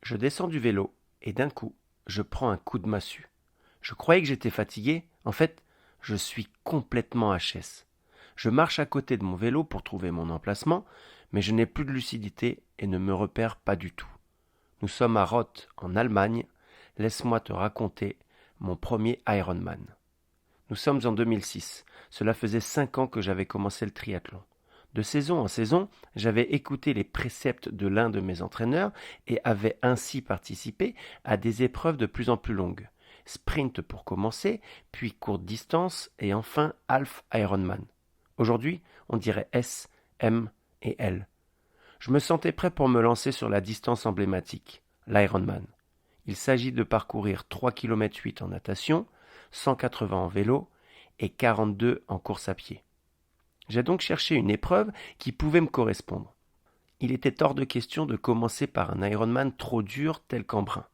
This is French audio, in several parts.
Je descends du vélo et d'un coup, je prends un coup de massue. Je croyais que j'étais fatigué. En fait, je suis complètement HS. Je marche à côté de mon vélo pour trouver mon emplacement, mais je n'ai plus de lucidité et ne me repère pas du tout. Nous sommes à Roth, en Allemagne. Laisse-moi te raconter mon premier Ironman. Nous sommes en 2006. Cela faisait 5 ans que j'avais commencé le triathlon. De saison en saison, j'avais écouté les préceptes de l'un de mes entraîneurs et avais ainsi participé à des épreuves de plus en plus longues. Sprint pour commencer, puis courte distance et enfin Half Ironman. Aujourd'hui, on dirait S, M et L. Je me sentais prêt pour me lancer sur la distance emblématique, l'Ironman. Il s'agit de parcourir 3,8 km en natation, 180 en vélo et 42 en course à pied. J'ai donc cherché une épreuve qui pouvait me correspondre. Il était hors de question de commencer par un Ironman trop dur tel qu'Embrun.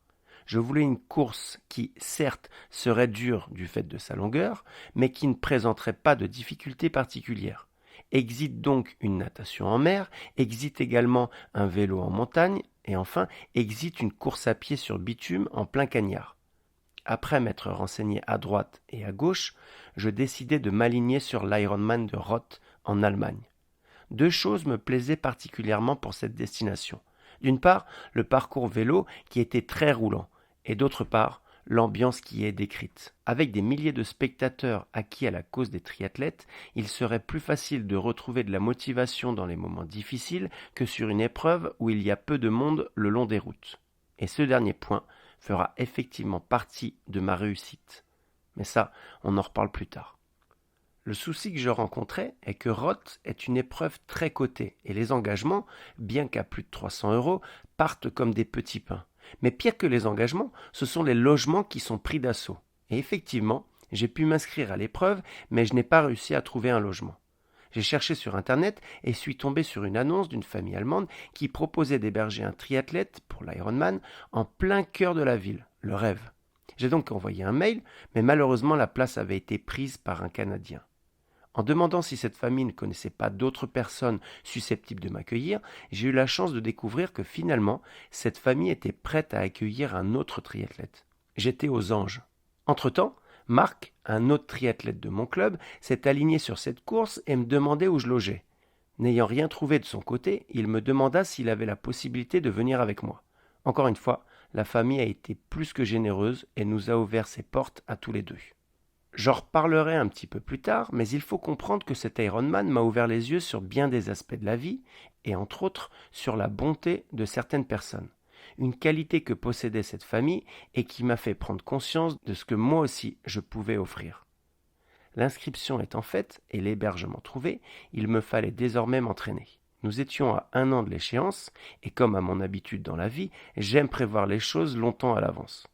Je voulais une course qui, certes, serait dure du fait de sa longueur, mais qui ne présenterait pas de difficultés particulières. Existe donc une natation en mer, existe également un vélo en montagne, et enfin, existe une course à pied sur bitume en plein cagnard. Après m'être renseigné à droite et à gauche, je décidai de m'aligner sur l'Ironman de Roth en Allemagne. Deux choses me plaisaient particulièrement pour cette destination. D'une part, le parcours vélo qui était très roulant, et d'autre part, l'ambiance qui y est décrite. Avec des milliers de spectateurs acquis à la cause des triathlètes, il serait plus facile de retrouver de la motivation dans les moments difficiles que sur une épreuve où il y a peu de monde le long des routes. Et ce dernier point fera effectivement partie de ma réussite. Mais ça, on en reparle plus tard. Le souci que je rencontrais est que Roth est une épreuve très cotée et les engagements, bien qu'à plus de 300 €, partent comme des petits pains. Mais pire que les engagements, ce sont les logements qui sont pris d'assaut. Et effectivement, j'ai pu m'inscrire à l'épreuve, mais je n'ai pas réussi à trouver un logement. J'ai cherché sur internet et suis tombé sur une annonce d'une famille allemande qui proposait d'héberger un triathlète pour l'Ironman en plein cœur de la ville. Le rêve. J'ai donc envoyé un mail, mais malheureusement la place avait été prise par un Canadien. En demandant si cette famille ne connaissait pas d'autres personnes susceptibles de m'accueillir, j'ai eu la chance de découvrir que finalement, cette famille était prête à accueillir un autre triathlète. J'étais aux anges. Entre-temps, Marc, un autre triathlète de mon club, s'est aligné sur cette course et me demandait où je logeais. N'ayant rien trouvé de son côté, il me demanda s'il avait la possibilité de venir avec moi. Encore une fois, la famille a été plus que généreuse et nous a ouvert ses portes à tous les deux. J'en reparlerai un petit peu plus tard, mais il faut comprendre que cet Ironman m'a ouvert les yeux sur bien des aspects de la vie, et entre autres sur la bonté de certaines personnes. Une qualité que possédait cette famille et qui m'a fait prendre conscience de ce que moi aussi je pouvais offrir. L'inscription étant faite et l'hébergement trouvé, il me fallait désormais m'entraîner. Nous étions à 1 an de l'échéance, et comme à mon habitude dans la vie, j'aime prévoir les choses longtemps à l'avance.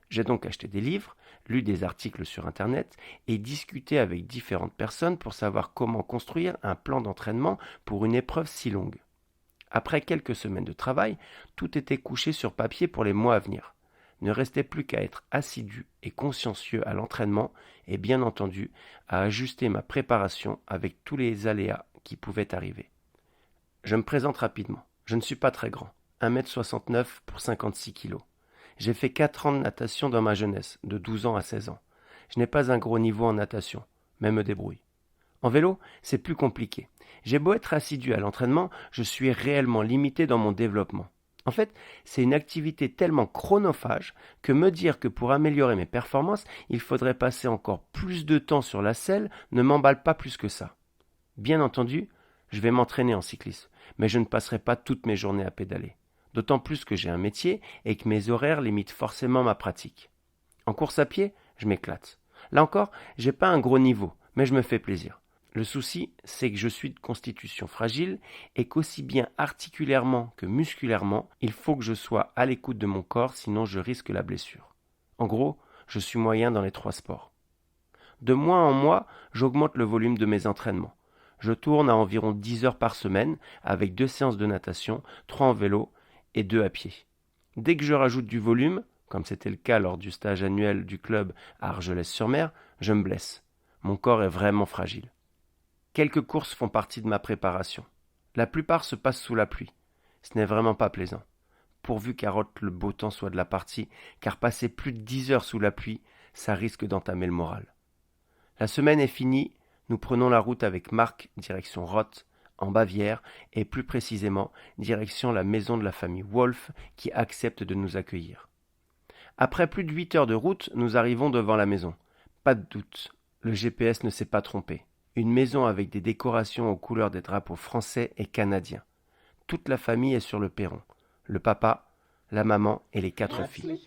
J'ai donc acheté des livres, lu des articles sur Internet et discuté avec différentes personnes pour savoir comment construire un plan d'entraînement pour une épreuve si longue. Après quelques semaines de travail, tout était couché sur papier pour les mois à venir. Ne restait plus qu'à être assidu et consciencieux à l'entraînement et bien entendu à ajuster ma préparation avec tous les aléas qui pouvaient arriver. Je me présente rapidement. Je ne suis pas très grand, 1,69 m pour 56 kg. J'ai fait 4 ans de natation dans ma jeunesse, de 12 ans à 16 ans. Je n'ai pas un gros niveau en natation, mais me débrouille. En vélo, c'est plus compliqué. J'ai beau être assidu à l'entraînement, je suis réellement limité dans mon développement. En fait, c'est une activité tellement chronophage que me dire que pour améliorer mes performances, il faudrait passer encore plus de temps sur la selle ne m'emballe pas plus que ça. Bien entendu, je vais m'entraîner en cyclisme, mais je ne passerai pas toutes mes journées à pédaler. D'autant plus que j'ai un métier et que mes horaires limitent forcément ma pratique. En course à pied, je m'éclate. Là encore, j'ai pas un gros niveau, mais je me fais plaisir. Le souci, c'est que je suis de constitution fragile et qu'aussi bien articulairement que musculairement, il faut que je sois à l'écoute de mon corps, sinon je risque la blessure. En gros, je suis moyen dans les 3 sports. De mois en mois, j'augmente le volume de mes entraînements. Je tourne à environ 10 heures par semaine, avec 2 séances de natation, 3 en vélo et 2 à pied. Dès que je rajoute du volume, comme c'était le cas lors du stage annuel du club à Argelès-sur-Mer, je me blesse. Mon corps est vraiment fragile. Quelques courses font partie de ma préparation. La plupart se passent sous la pluie. Ce n'est vraiment pas plaisant. pourvu qu'Harold le beau temps soit de la partie, car passer plus de 10 heures sous la pluie, ça risque d'entamer le moral. La semaine est finie, nous prenons la route avec Marc, direction Roth, en Bavière, et plus précisément, direction la maison de la famille Wolf, qui accepte de nous accueillir. Après plus de 8 heures de route, nous arrivons devant la maison. Pas de doute, le GPS ne s'est pas trompé. Une maison avec des décorations aux couleurs des drapeaux français et canadiens. Toute la famille est sur le perron. Le papa, la maman et les 4 filles.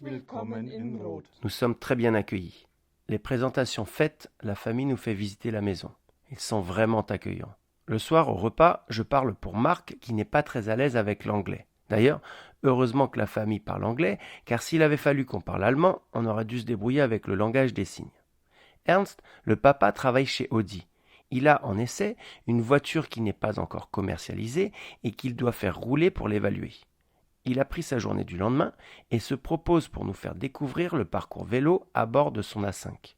Nous sommes très bien accueillis. Les présentations faites, la famille nous fait visiter la maison. Ils sont vraiment accueillants. Le soir, au repas, je parle pour Marc qui n'est pas très à l'aise avec l'anglais. D'ailleurs, heureusement que la famille parle anglais, car s'il avait fallu qu'on parle allemand, on aurait dû se débrouiller avec le langage des signes. Ernst, le papa, travaille chez Audi. Il a en essai une voiture qui n'est pas encore commercialisée et qu'il doit faire rouler pour l'évaluer. Il a pris sa journée du lendemain et se propose pour nous faire découvrir le parcours vélo à bord de son A5.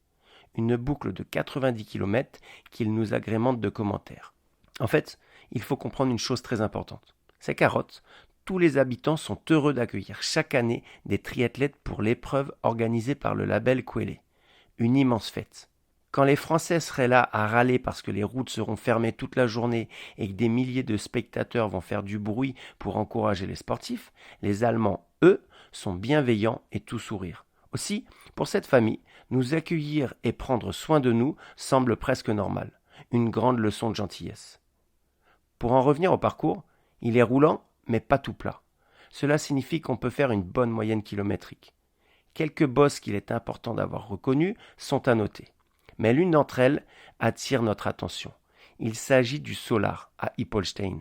Une boucle de 90 km qu'il nous agrémente de commentaires. En fait, il faut comprendre une chose très importante. C'est qu'à Roth, tous les habitants sont heureux d'accueillir chaque année des triathlètes pour l'épreuve organisée par le label Quelle. Une immense fête. Quand les Français seraient là à râler parce que les routes seront fermées toute la journée et que des milliers de spectateurs vont faire du bruit pour encourager les sportifs, les Allemands, eux, sont bienveillants et tout sourire. Aussi, pour cette famille, nous accueillir et prendre soin de nous semble presque normal. Une grande leçon de gentillesse. Pour en revenir au parcours, il est roulant, mais pas tout plat. Cela signifie qu'on peut faire une bonne moyenne kilométrique. Quelques bosses qu'il est important d'avoir reconnues sont à noter. Mais l'une d'entre elles attire notre attention. Il s'agit du Solar à Hippolstein.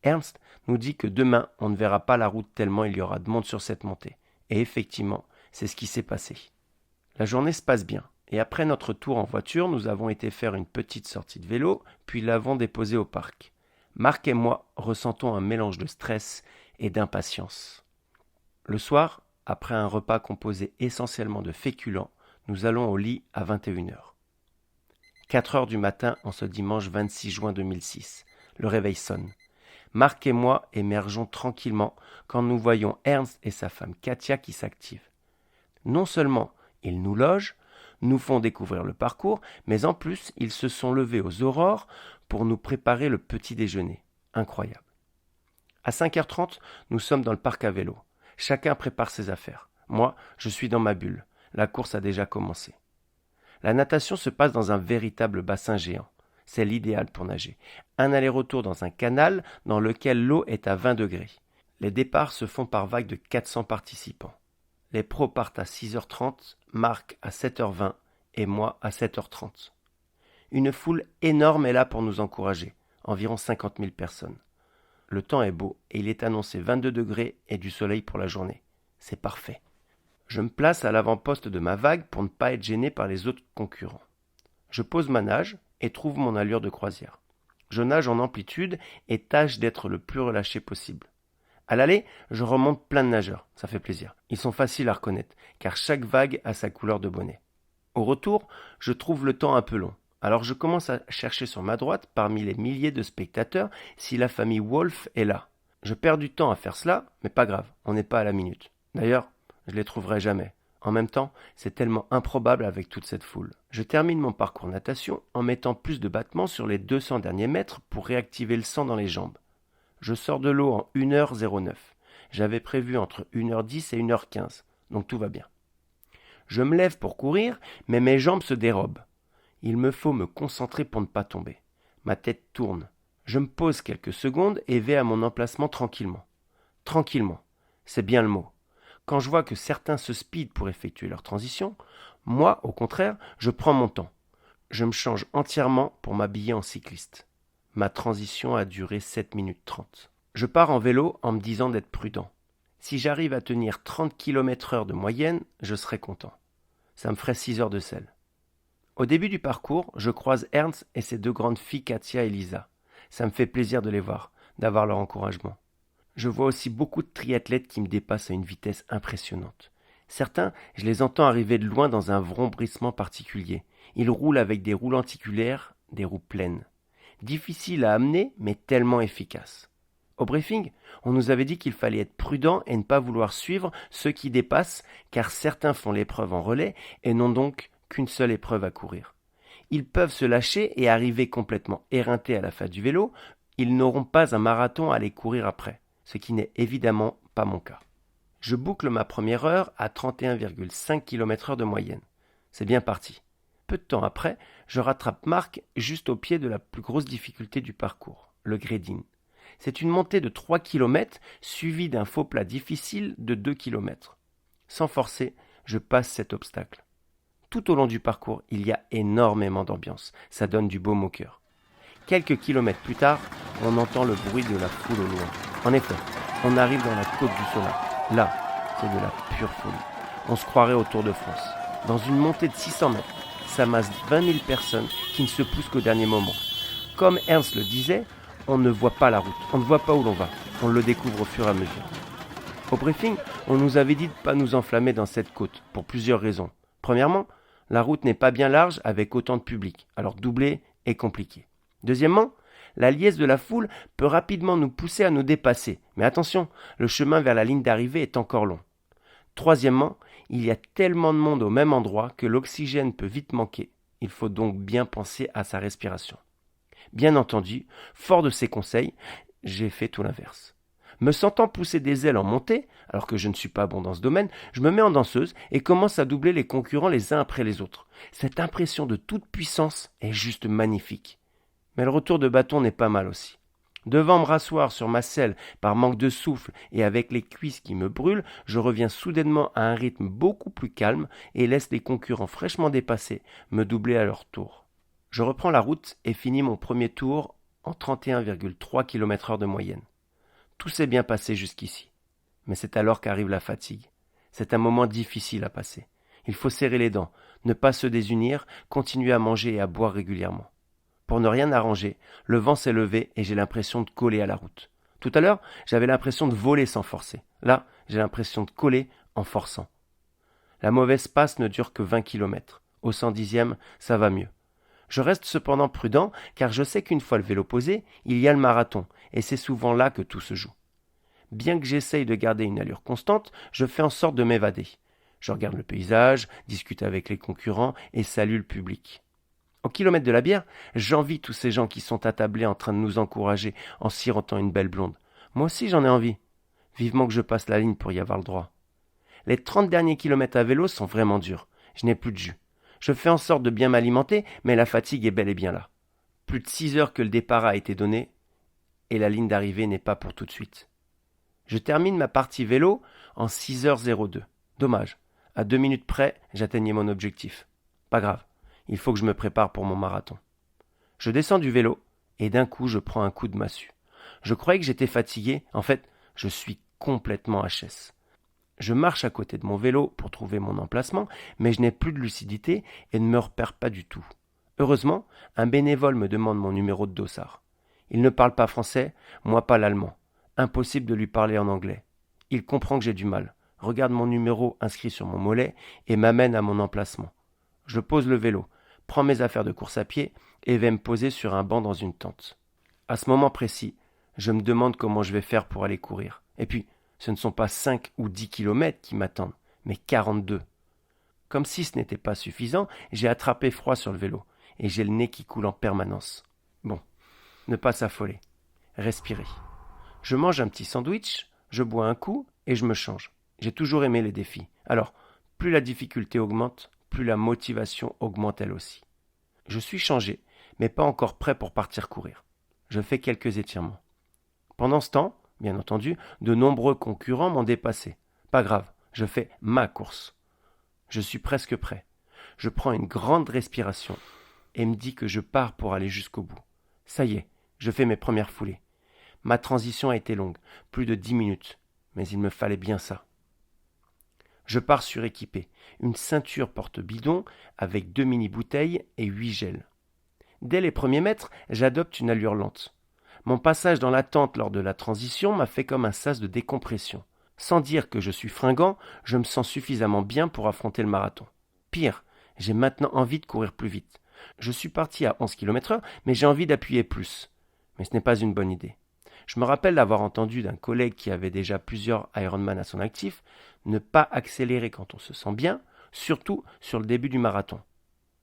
Ernst nous dit que demain, on ne verra pas la route tellement il y aura de monde sur cette montée. Et effectivement, c'est ce qui s'est passé. La journée se passe bien. Et après notre tour en voiture, nous avons été faire une petite sortie de vélo, puis l'avons déposé au parc. Marc et moi ressentons un mélange de stress et d'impatience. Le soir, après un repas composé essentiellement de féculents, nous allons au lit à 21h. 4 heures du matin en ce dimanche 26 juin 2006. Le réveil sonne. Marc et moi émergeons tranquillement quand nous voyons Ernst et sa femme Katia qui s'activent. Non seulement ils nous logent, nous font découvrir le parcours, mais en plus ils se sont levés aux aurores pour nous préparer le petit déjeuner. Incroyable. À 5h30, nous sommes dans le parc à vélo. Chacun prépare ses affaires. Moi, je suis dans ma bulle. La course a déjà commencé. La natation se passe dans un véritable bassin géant. C'est l'idéal pour nager. Un aller-retour dans un canal dans lequel l'eau est à 20 degrés. Les départs se font par vagues de 400 participants. Les pros partent à 6h30, Marc à 7h20 et moi à 7h30. Une foule énorme est là pour nous encourager, environ 50 000 personnes. Le temps est beau et il est annoncé 22 degrés et du soleil pour la journée. C'est parfait. Je me place à l'avant-poste de ma vague pour ne pas être gêné par les autres concurrents. Je pose ma nage et trouve mon allure de croisière. Je nage en amplitude et tâche d'être le plus relâché possible. À l'aller, je remonte plein de nageurs, ça fait plaisir. Ils sont faciles à reconnaître, car chaque vague a sa couleur de bonnet. Au retour, je trouve le temps un peu long. Alors je commence à chercher sur ma droite, parmi les milliers de spectateurs, si la famille Wolf est là. Je perds du temps à faire cela, mais pas grave, on n'est pas à la minute. D'ailleurs, je les trouverai jamais. En même temps, c'est tellement improbable avec toute cette foule. Je termine mon parcours natation en mettant plus de battements sur les 200 derniers mètres pour réactiver le sang dans les jambes. Je sors de l'eau en 1h09. J'avais prévu entre 1h10 et 1h15, donc tout va bien. Je me lève pour courir, mais mes jambes se dérobent. Il me faut me concentrer pour ne pas tomber. Ma tête tourne. Je me pose quelques secondes et vais à mon emplacement tranquillement. Tranquillement, c'est bien le mot. Quand je vois que certains se speedent pour effectuer leur transition, moi, au contraire, je prends mon temps. Je me change entièrement pour m'habiller en cycliste. Ma transition a duré 7 minutes 30. Je pars en vélo en me disant d'être prudent. Si j'arrive à tenir 30 km/h de moyenne, je serai content. Ça me ferait 6 heures de selle. Au début du parcours, je croise Ernst et ses 2 grandes filles Katia et Lisa. Ça me fait plaisir de les voir, d'avoir leur encouragement. Je vois aussi beaucoup de triathlètes qui me dépassent à une vitesse impressionnante. Certains, je les entends arriver de loin dans un vrombissement particulier. Ils roulent avec des roues lenticulaires, des roues pleines. Difficile à amener, mais tellement efficace. Au briefing, on nous avait dit qu'il fallait être prudent et ne pas vouloir suivre ceux qui dépassent, car certains font l'épreuve en relais et n'ont donc qu'une seule épreuve à courir. Ils peuvent se lâcher et arriver complètement éreintés à la fin du vélo, ils n'auront pas un marathon à aller courir après, ce qui n'est évidemment pas mon cas. Je boucle ma première heure à 31,5 km/h de moyenne. C'est bien parti. Peu de temps après, je rattrape Marc juste au pied de la plus grosse difficulté du parcours, le grading. C'est une montée de 3 km suivie d'un faux plat difficile de 2 km. Sans forcer, je passe cet obstacle. Tout au long du parcours, il y a énormément d'ambiance. Ça donne du baume au cœur. Quelques kilomètres plus tard, on entend le bruit de la foule au loin. En effet, on arrive dans la côte du Solar. Là, c'est de la pure folie. On se croirait au Tour de France. Dans une montée de 600 mètres, s'amassent 20 000 personnes qui ne se poussent qu'au dernier moment. Comme Ernst le disait, on ne voit pas la route, on ne voit pas où l'on va, on le découvre au fur et à mesure. Au briefing, on nous avait dit de ne pas nous enflammer dans cette côte, pour plusieurs raisons. Premièrement, la route n'est pas bien large avec autant de public, alors doubler est compliqué. Deuxièmement, la liesse de la foule peut rapidement nous pousser à nous dépasser, mais attention, le chemin vers la ligne d'arrivée est encore long. Troisièmement, il y a tellement de monde au même endroit que l'oxygène peut vite manquer. Il faut donc bien penser à sa respiration. Bien entendu, fort de ces conseils, j'ai fait tout l'inverse. Me sentant pousser des ailes en montée, alors que je ne suis pas bon dans ce domaine, je me mets en danseuse et commence à doubler les concurrents les uns après les autres. Cette impression de toute puissance est juste magnifique. Mais le retour de bâton n'est pas mal aussi. Devant me rasseoir sur ma selle par manque de souffle et avec les cuisses qui me brûlent, je reviens soudainement à un rythme beaucoup plus calme et laisse les concurrents fraîchement dépassés me doubler à leur tour. Je reprends la route et finis mon premier tour en 31,3 km/h de moyenne. Tout s'est bien passé jusqu'ici. Mais c'est alors qu'arrive la fatigue. C'est un moment difficile à passer. Il faut serrer les dents, ne pas se désunir, continuer à manger et à boire régulièrement. Pour ne rien arranger, le vent s'est levé et j'ai l'impression de coller à la route. Tout à l'heure, j'avais l'impression de voler sans forcer. Là, j'ai l'impression de coller en forçant. La mauvaise passe ne dure que 20 km. Au 110e, ça va mieux. Je reste cependant prudent car je sais qu'une fois le vélo posé, il y a le marathon et c'est souvent là que tout se joue. Bien que j'essaye de garder une allure constante, je fais en sorte de m'évader. Je regarde le paysage, discute avec les concurrents et salue le public. Au kilomètre de la bière, j'envie tous ces gens qui sont attablés en train de nous encourager en sirotant une belle blonde. Moi aussi j'en ai envie. Vivement que je passe la ligne pour y avoir le droit. Les 30 derniers kilomètres à vélo sont vraiment durs. Je n'ai plus de jus. Je fais en sorte de bien m'alimenter, mais la fatigue est bel et bien là. Plus de 6 heures que le départ a été donné, et la ligne d'arrivée n'est pas pour tout de suite. Je termine ma partie vélo en 6h02. Dommage. À 2 minutes près, j'atteignais mon objectif. Pas grave. Il faut que je me prépare pour mon marathon. Je descends du vélo, et d'un coup, je prends un coup de massue. Je croyais que j'étais fatigué. En fait, je suis complètement HS. Je marche à côté de mon vélo pour trouver mon emplacement, mais je n'ai plus de lucidité et ne me repère pas du tout. Heureusement, un bénévole me demande mon numéro de dossard. Il ne parle pas français, moi pas l'allemand. Impossible de lui parler en anglais. Il comprend que j'ai du mal, regarde mon numéro inscrit sur mon mollet et m'amène à mon emplacement. Je pose le vélo, prends mes affaires de course à pied et vais me poser sur un banc dans une tente. À ce moment précis, je me demande comment je vais faire pour aller courir. Et puis, ce ne sont pas 5 ou 10 kilomètres qui m'attendent, mais 42. Comme si ce n'était pas suffisant, j'ai attrapé froid sur le vélo et j'ai le nez qui coule en permanence. Bon, ne pas s'affoler. Respirer. Je mange un petit sandwich, je bois un coup et je me change. J'ai toujours aimé les défis. Alors, plus la difficulté augmente, plus la motivation augmente elle aussi. Je suis changé, mais pas encore prêt pour partir courir. Je fais quelques étirements. Pendant ce temps, bien entendu, de nombreux concurrents m'ont dépassé. Pas grave, je fais ma course. Je suis presque prêt. Je prends une grande respiration et me dis que je pars pour aller jusqu'au bout. Ça y est, je fais mes premières foulées. Ma transition a été longue, plus de 10 minutes, mais il me fallait bien ça. Je pars suréquipé, une ceinture porte-bidon avec 2 mini-bouteilles et 8 gels. Dès les premiers mètres, j'adopte une allure lente. Mon passage dans la tente lors de la transition m'a fait comme un sas de décompression. Sans dire que je suis fringant, je me sens suffisamment bien pour affronter le marathon. Pire, j'ai maintenant envie de courir plus vite. Je suis parti à 11 km/h, mais j'ai envie d'appuyer plus. Mais ce n'est pas une bonne idée. Je me rappelle d'avoir entendu d'un collègue qui avait déjà plusieurs Ironman à son actif, ne pas accélérer quand on se sent bien, surtout sur le début du marathon.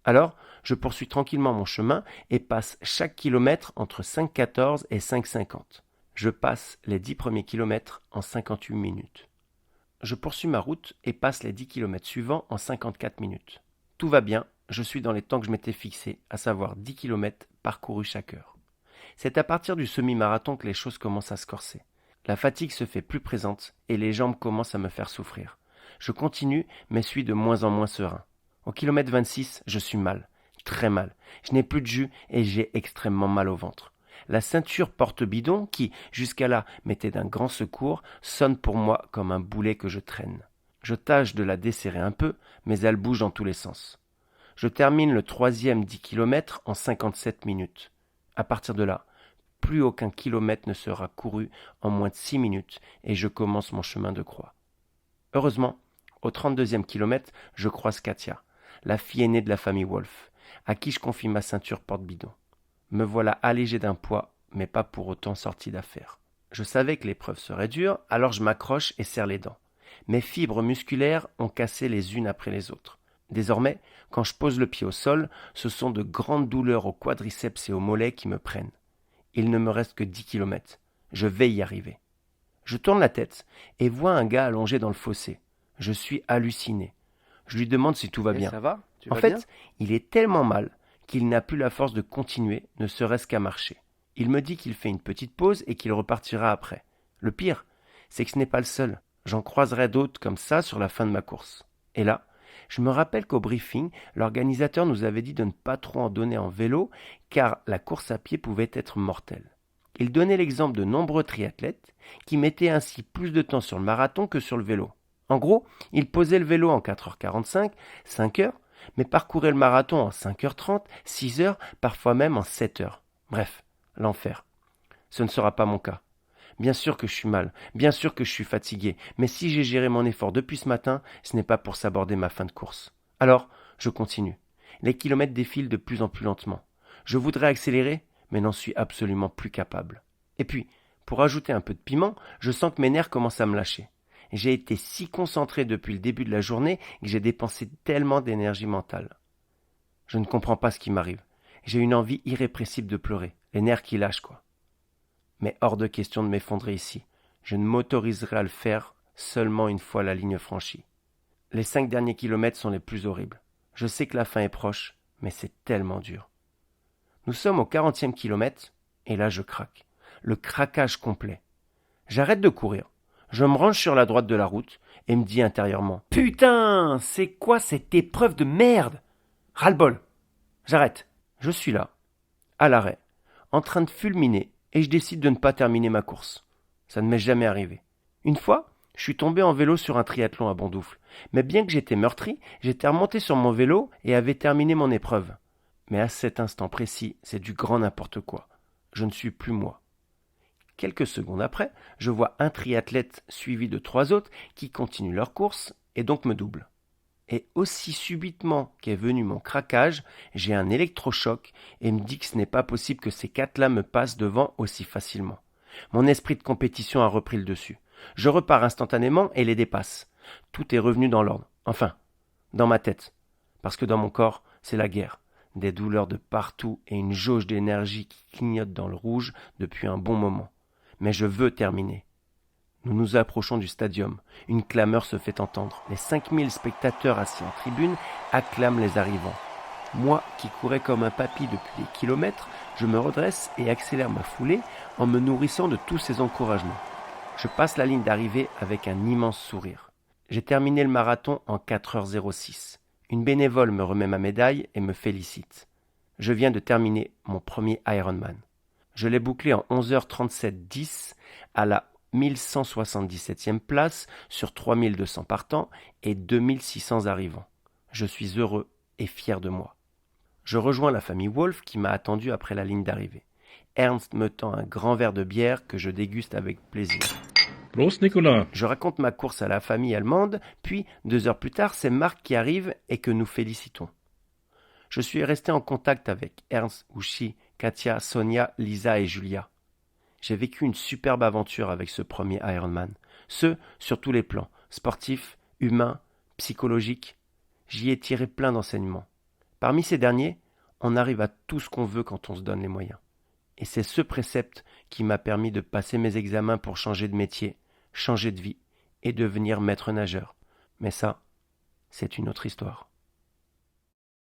Alors, je poursuis tranquillement mon chemin et passe chaque kilomètre entre 5,14 et 5,50. Je passe les 10 premiers kilomètres en 58 minutes. Je poursuis ma route et passe les 10 kilomètres suivants en 54 minutes. Tout va bien, je suis dans les temps que je m'étais fixés, à savoir 10 kilomètres parcourus chaque heure. C'est à partir du semi-marathon que les choses commencent à se corser. La fatigue se fait plus présente et les jambes commencent à me faire souffrir. Je continue, mais suis de moins en moins serein. Au kilomètre 26, je suis mal, très mal. Je n'ai plus de jus et j'ai extrêmement mal au ventre. La ceinture porte-bidon, qui, jusqu'à là, m'était d'un grand secours, sonne pour moi comme un boulet que je traîne. Je tâche de la desserrer un peu, mais elle bouge dans tous les sens. Je termine le 3e 10 km en 57 minutes. À partir de là, plus aucun kilomètre ne sera couru en moins de 6 minutes et je commence mon chemin de croix. Heureusement, au 32e kilomètre, je croise Katia, la fille aînée de la famille Wolf, à qui je confie ma ceinture porte-bidon. Me voilà allégé d'un poids, mais pas pour autant sorti d'affaire. Je savais que l'épreuve serait dure, alors je m'accroche et serre les dents. Mes fibres musculaires ont cassé les unes après les autres. Désormais, quand je pose le pied au sol, ce sont de grandes douleurs aux quadriceps et aux mollets qui me prennent. Il ne me reste que 10 kilomètres. Je vais y arriver. Je tourne la tête et vois un gars allongé dans le fossé. Je suis halluciné. Je lui demande si tout va bien. Ça va? En fait, il est tellement mal qu'il n'a plus la force de continuer, ne serait-ce qu'à marcher. Il me dit qu'il fait une petite pause et qu'il repartira après. Le pire, c'est que ce n'est pas le seul. J'en croiserai d'autres comme ça sur la fin de ma course. Et là, je me rappelle qu'au briefing, l'organisateur nous avait dit de ne pas trop en donner en vélo, car la course à pied pouvait être mortelle. Il donnait l'exemple de nombreux triathlètes qui mettaient ainsi plus de temps sur le marathon que sur le vélo. En gros, ils posaient le vélo en 4h45, 5h, mais parcouraient le marathon en 5h30, 6h, parfois même en 7h. Bref, l'enfer. Ce ne sera pas mon cas. Bien sûr que je suis mal, bien sûr que je suis fatigué, mais si j'ai géré mon effort depuis ce matin, ce n'est pas pour s'aborder ma fin de course. Alors, je continue. Les kilomètres défilent de plus en plus lentement. Je voudrais accélérer, mais n'en suis absolument plus capable. Et puis, pour ajouter un peu de piment, je sens que mes nerfs commencent à me lâcher. J'ai été si concentré depuis le début de la journée que j'ai dépensé tellement d'énergie mentale. Je ne comprends pas ce qui m'arrive. J'ai une envie irrépressible de pleurer, les nerfs qui lâchent, quoi. Mais hors de question de m'effondrer ici. Je ne m'autoriserai à le faire seulement une fois la ligne franchie. Les 5 derniers kilomètres sont les plus horribles. Je sais que la fin est proche, mais c'est tellement dur. Nous sommes au 40e kilomètre, et là je craque. Le craquage complet. J'arrête de courir. Je me range sur la droite de la route et me dis intérieurement « Putain, c'est quoi cette épreuve de merde ?» Ras-le-bol. J'arrête. Je suis là, à l'arrêt, en train de fulminer, et je décide de ne pas terminer ma course. Ça ne m'est jamais arrivé. Une fois, je suis tombé en vélo sur un triathlon à Bondoufle. Mais bien que j'étais meurtri, j'étais remonté sur mon vélo et avais terminé mon épreuve. Mais à cet instant précis, c'est du grand n'importe quoi. Je ne suis plus moi. Quelques secondes après, je vois un triathlète suivi de 3 autres qui continuent leur course et donc me doublent. Et aussi subitement qu'est venu mon craquage, j'ai un électrochoc et me dis que ce n'est pas possible que ces 4-là me passent devant aussi facilement. Mon esprit de compétition a repris le dessus. Je repars instantanément et les dépasse. Tout est revenu dans l'ordre. Enfin, dans ma tête. Parce que dans mon corps, c'est la guerre. Des douleurs de partout et une jauge d'énergie qui clignote dans le rouge depuis un bon moment. Mais je veux terminer. Nous nous approchons du stadium. Une clameur se fait entendre. Les 5000 spectateurs assis en tribune acclament les arrivants. Moi, qui courais comme un papy depuis des kilomètres, je me redresse et accélère ma foulée en me nourrissant de tous ces encouragements. Je passe la ligne d'arrivée avec un immense sourire. J'ai terminé le marathon en 4h06. Une bénévole me remet ma médaille et me félicite. Je viens de terminer mon premier Ironman. Je l'ai bouclé en 11h37,10 à la 1177e place sur 3200 partants et 2600 arrivants. Je suis heureux et fier de moi. Je rejoins la famille Wolf qui m'a attendu après la ligne d'arrivée. Ernst me tend un grand verre de bière que je déguste avec plaisir. Prost, Nicolas. Je raconte ma course à la famille allemande, puis 2 heures plus tard, c'est Marc qui arrive et que nous félicitons. Je suis resté en contact avec Ernst, Uschi, Katia, Sonia, Lisa et Julia. J'ai vécu une superbe aventure avec ce premier Ironman. Ce, sur tous les plans, sportifs, humains, psychologiques. J'y ai tiré plein d'enseignements. Parmi ces derniers, on arrive à tout ce qu'on veut quand on se donne les moyens. Et c'est ce précepte qui m'a permis de passer mes examens pour changer de métier, changer de vie et devenir maître nageur. Mais ça, c'est une autre histoire.